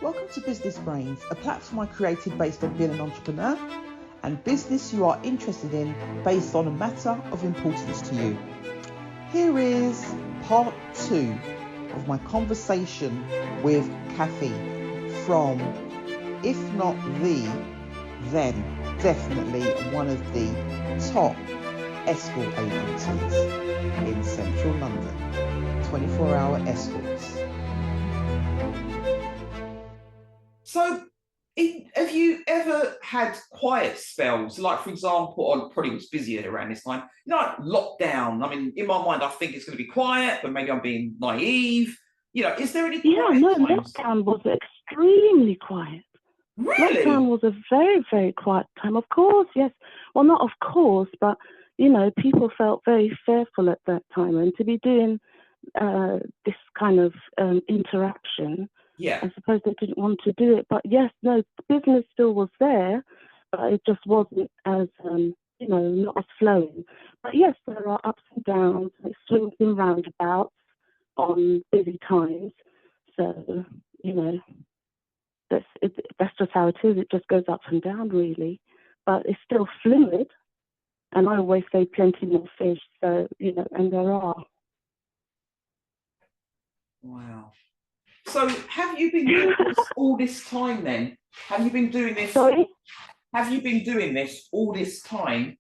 Welcome to Business Brains, a platform I created based on being an entrepreneur and business you are interested in based on a matter of importance to you. Here is part 2 of my conversation with Kathy from, if not the, then definitely one of the top escort agencies in central London, 24-hour escorts. So, have you ever had quiet spells? Like, for example, I probably was busier around this time, like lockdown. I mean, in my mind, I think it's going to be quiet, but maybe I'm being naive. Is there any quiet times? Lockdown was extremely quiet. Really? Lockdown was a very, very quiet time. Of course, yes. Well, not of course, but, people felt very fearful at that time. And to be doing this kind of interaction, I suppose they didn't want to do it. But yes, no, business still was there, but it just wasn't as, not as flowing. But yes, there are ups and downs, and it swings and roundabouts on busy times. So, that's just how it is. It just goes up and down, really. But it's still fluid. And I always say plenty more fish. So, and there are. Wow. So have you been doing this all this time then? Have you been doing this? Sorry? Have you been doing this all this time,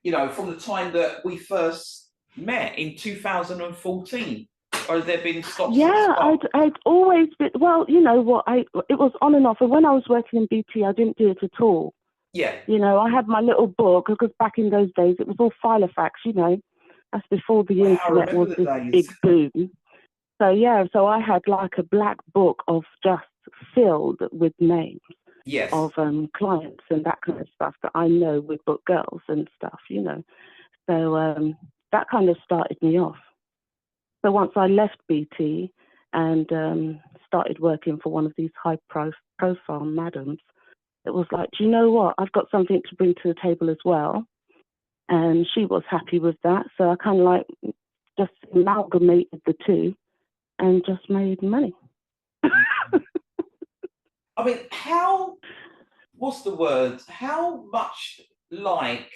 from the time that we first met in 2014? Or has there been stops? Yeah, I'd always been, well, you know what, it was on and off. And when I was working in BT, I didn't do it at all. Yeah. I had my little book, because back in those days, it was all Filofax, That's before the internet was this big boom. So I had like a black book of just filled with names of clients and that kind of stuff that I know with book girls and stuff, So that kind of started me off. So once I left BT and started working for one of these high-profile madams, it was like, do you know what? I've got something to bring to the table as well. And she was happy with that. So I kind of like just amalgamated the two and just made money. I mean, what's the word? How much like,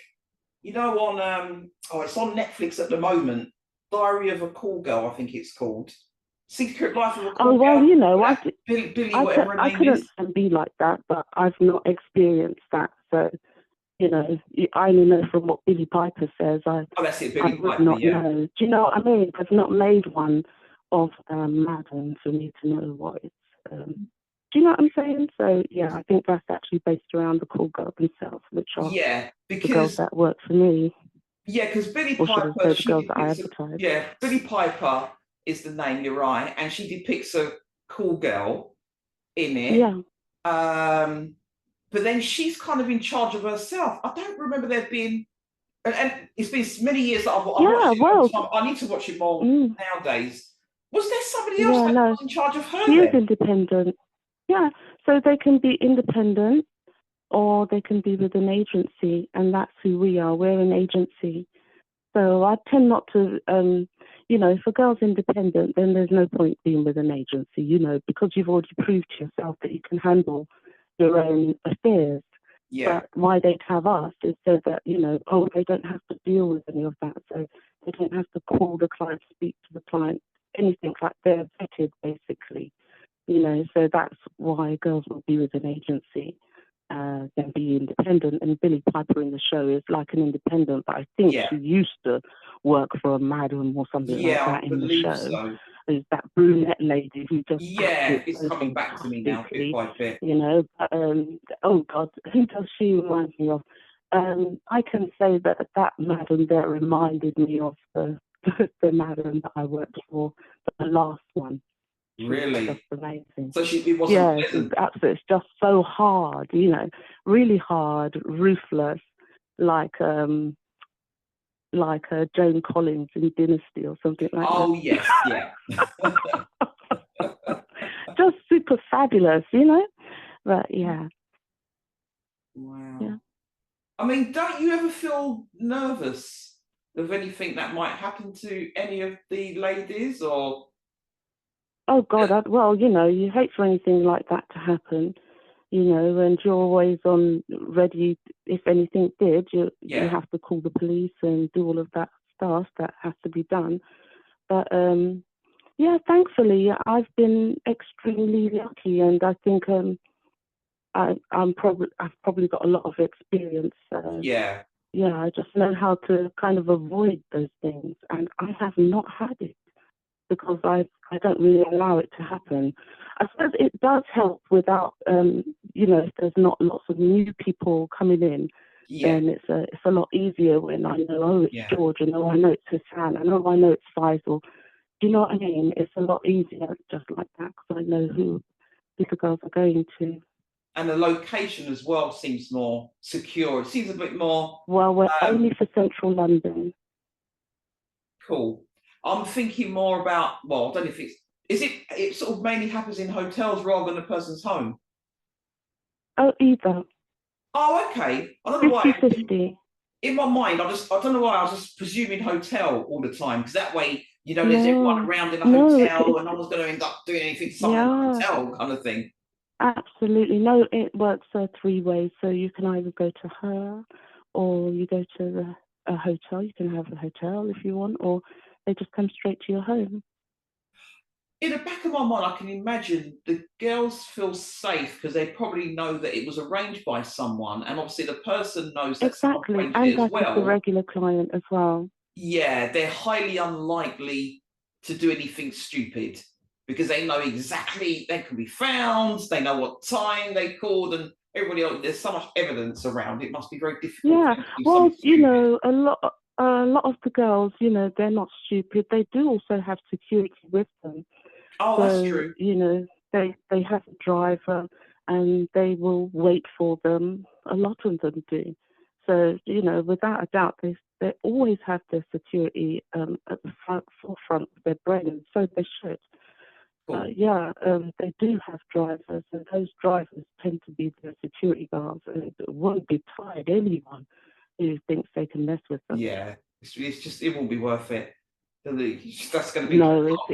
it's on Netflix at the moment, Diary of a Call Girl, I think it's called. Secret Life of a Call Girl. Billy, whatever her name is. I couldn't be like that, but I've not experienced that. So, I only know from what Billy Piper says. That's it, Billy I would Piper, not know. Do you know what I mean? I've not made one of Madden for me to know what it's. Do you know what I'm saying? So, yeah, I think that's actually based around the call girl themselves, which are the girls that work for me. Yeah, because Billy Piper, Billy Piper is the name, you're right, and she depicts a call girl in it. Yeah. But then she's kind of in charge of herself. I don't remember there being, and it's been many years that I've watched it. I need to watch it more nowadays. Was there somebody else that was in charge of her? She is independent. Yeah, so they can be independent or they can be with an agency, and that's who we are. We're an agency. So I tend not to, if a girl's independent, then there's no point being with an agency, because you've already proved to yourself that you can handle your own affairs. Yeah. But why they'd have us is so that, they don't have to deal with any of that. So they don't have to call the client, speak to the client, anything like they're vetted, basically. So that's why girls will be with an agency than be independent. And Billy Piper in the show is like an independent, but I think she used to work for a madam or something like that in the show. So. is that brunette lady who just it's coming back to me now bit by bit. You know, but, oh God, who does she remind me of? I can say that madam there reminded me of the madam that I worked for, the last one. Really? Just amazing. So it wasn't pleasant? Absolutely. It's just so hard, you know, really hard, ruthless, like Joan Collins in Dynasty or something like that. Oh, yes, yeah. Just super fabulous, you know? But yeah. Wow. Yeah. I mean, don't you ever feel nervous of anything that might happen to any of the ladies, or? Oh God, well, you know, you hate for anything like that to happen, you know, and you're always on ready. If anything did, you have to call the police and do all of that stuff that has to be done. But yeah, thankfully, I've been extremely lucky, and I think I've probably got a lot of experience. Yeah, I just know how to kind of avoid those things, and I have not had it because I don't really allow it to happen. I suppose it does help without, you know, if there's not lots of new people coming in, then it's a lot easier when I know, oh, it's George, and oh, I know it's Hassan, and oh, I know it's Faisal. Do you know what I mean? It's a lot easier just like that because I know who the girls are going to. And the location as well seems more secure. It seems a bit more... Well, we're only for central London. Cool. I'm thinking more about, well, I don't know if it sort of mainly happens in hotels rather than a person's home? Oh, either. Oh, okay. I don't know 50-50. In my mind, I don't know why I was just presuming hotel all the time, because that way, you know, there's everyone around in a hotel and no one's going to end up doing anything to someone in a hotel kind of thing. Absolutely. No, it works 3 ways. So you can either go to her or you go to a hotel. You can have a hotel if you want, or they just come straight to your home. In the back of my mind, I can imagine the girls feel safe because they probably know that it was arranged by someone, and obviously the person knows that someone arranged it as well. And like the regular client as well. Yeah, they're highly unlikely to do anything stupid because they know exactly they can be found. They know what time they called, and everybody else. There's so much evidence around. It must be very difficult. Yeah, well, you know, a lot of the girls, you know, they're not stupid. They do also have security with them. Oh, so, that's true. You know, they have a driver and they will wait for them. A lot of them do. So, you know, without a doubt, they always have their security at the forefront of their brain, and so they should. Cool. They do have drivers, and those drivers tend to be the security guards, and it won't be tired anyone who thinks they can mess with them. Yeah, it's just, it won't be worth it. That's going to be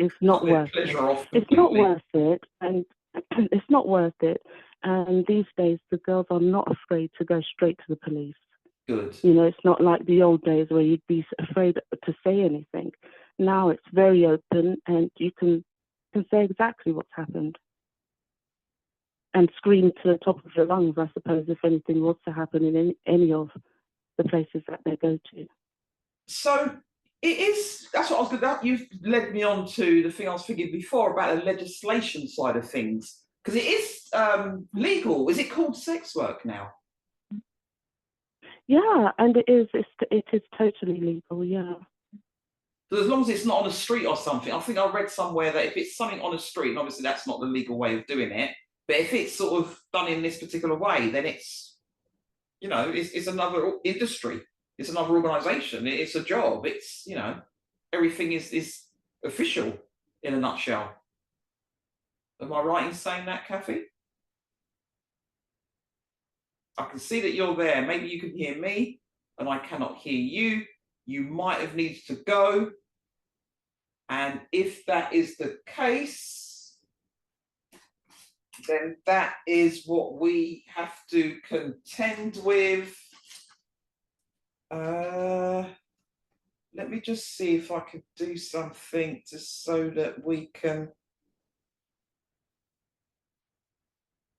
it's not worth it. It's not worth it, and it's not worth it. And these days, the girls are not afraid to go straight to the police. Good. You know, it's not like the old days where you'd be afraid to say anything. Now it's very open, and you can say exactly what's happened and scream to the top of your lungs, I suppose, if anything was to happen in any of the places that they go to. So it is, that's what I was going to, you've led me on to the thing I was thinking before about the legislation side of things, because it is legal. Is it called sex work now? Yeah, and it is totally legal, yeah. So as long as it's not on the street or something, I think I read somewhere that if it's something on the street, and obviously that's not the legal way of doing it, but if it's sort of done in this particular way, then it's, you know, it's another industry. It's another organisation. It's a job. It's, you know, everything is official in a nutshell. Am I right in saying that, Kathy? I can see that you're there. Maybe you can hear me and I cannot hear you. You might have needed to go. And if that is the case, then that is what we have to contend with. Let me just see if I can do something just so that we can.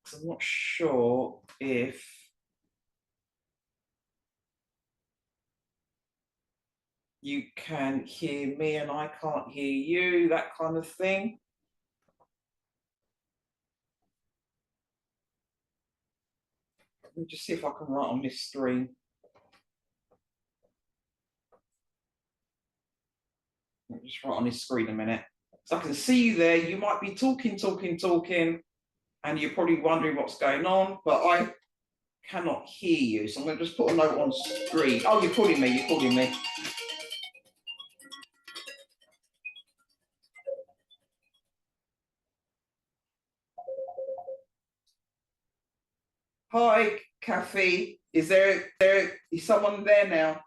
Because I'm not sure if. you can hear me and I can't hear you, that kind of thing. Let me just see if I can write on this screen. Let me just write on this screen a minute. So I can see you there. You might be talking, and you're probably wondering what's going on, but I cannot hear you. So I'm going to just put a note on screen. Oh, you're calling me, you're calling me. Hi, Kathy. Is someone there now?